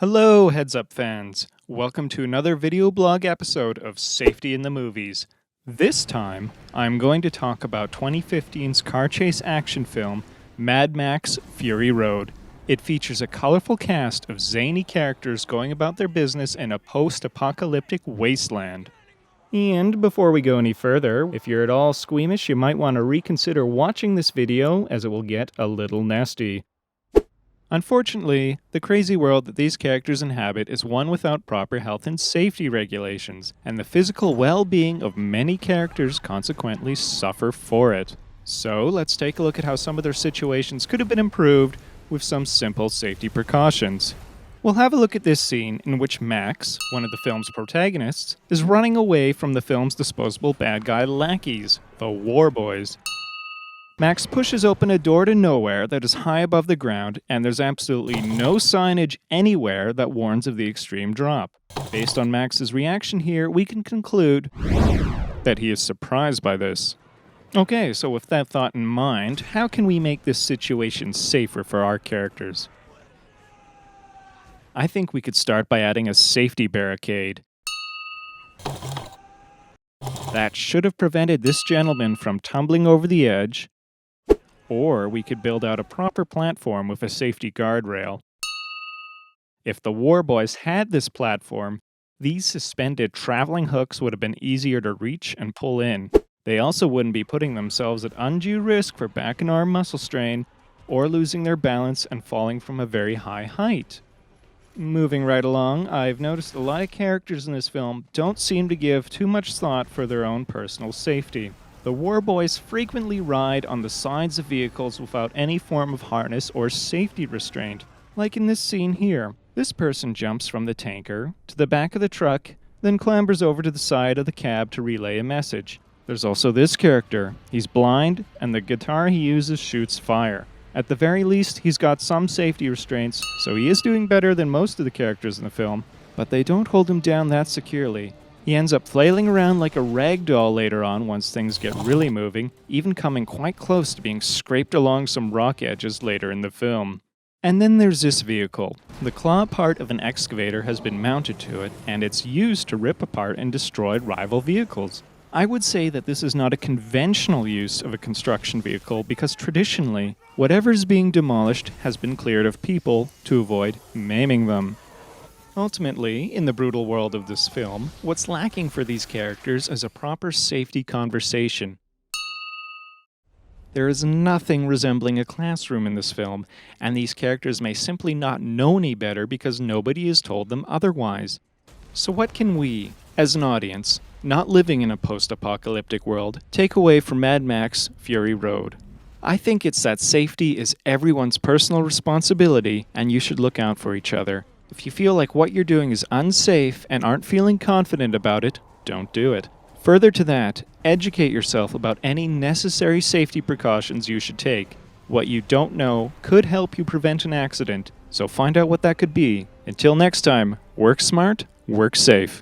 Hello, Heads Up fans. Welcome to another video blog episode of Safety in the Movies. This time, I'm going to talk about 2015's car chase action film, Mad Max Fury Road. It features a colorful cast of zany characters going about their business in a post-apocalyptic wasteland. And before we go any further, if you're at all squeamish, you might want to reconsider watching this video as it will get a little nasty. Unfortunately, the crazy world that these characters inhabit is one without proper health and safety regulations, and the physical well-being of many characters consequently suffer for it. So let's take a look at how some of their situations could have been improved with some simple safety precautions. We'll have a look at this scene in which Max, one of the film's protagonists, is running away from the film's disposable bad guy lackeys, the War Boys. Max pushes open a door to nowhere that is high above the ground, and there's absolutely no signage anywhere that warns of the extreme drop. Based on Max's reaction here, we can conclude that he is surprised by this. Okay, so with that thought in mind, how can we make this situation safer for our characters? I think we could start by adding a safety barricade. That should have prevented this gentleman from tumbling over the edge. Or we could build out a proper platform with a safety guardrail. If the War Boys had this platform, these suspended traveling hooks would have been easier to reach and pull in. They also wouldn't be putting themselves at undue risk for back and arm muscle strain or losing their balance and falling from a very high height. Moving right along, I've noticed a lot of characters in this film don't seem to give too much thought for their own personal safety. The War Boys frequently ride on the sides of vehicles without any form of harness or safety restraint. Like in this scene here, this person jumps from the tanker to the back of the truck, then clambers over to the side of the cab to relay a message. There's also this character. He's blind, and the guitar he uses shoots fire. At the very least, he's got some safety restraints, so he is doing better than most of the characters in the film, but they don't hold him down that securely. He ends up flailing around like a rag doll later on once things get really moving, even coming quite close to being scraped along some rock edges later in the film. And then there's this vehicle. The claw part of an excavator has been mounted to it, and it's used to rip apart and destroy rival vehicles. I would say that this is not a conventional use of a construction vehicle because traditionally, whatever is being demolished has been cleared of people to avoid maiming them. Ultimately, in the brutal world of this film, what's lacking for these characters is a proper safety conversation. There is nothing resembling a classroom in this film, and these characters may simply not know any better because nobody has told them otherwise. So what can we, as an audience, not living in a post-apocalyptic world, take away from Mad Max Fury Road? I think it's that safety is everyone's personal responsibility, and you should look out for each other. If you feel like what you're doing is unsafe and aren't feeling confident about it, don't do it. Further to that, educate yourself about any necessary safety precautions you should take. What you don't know could help you prevent an accident, so find out what that could be. Until next time, work smart, work safe.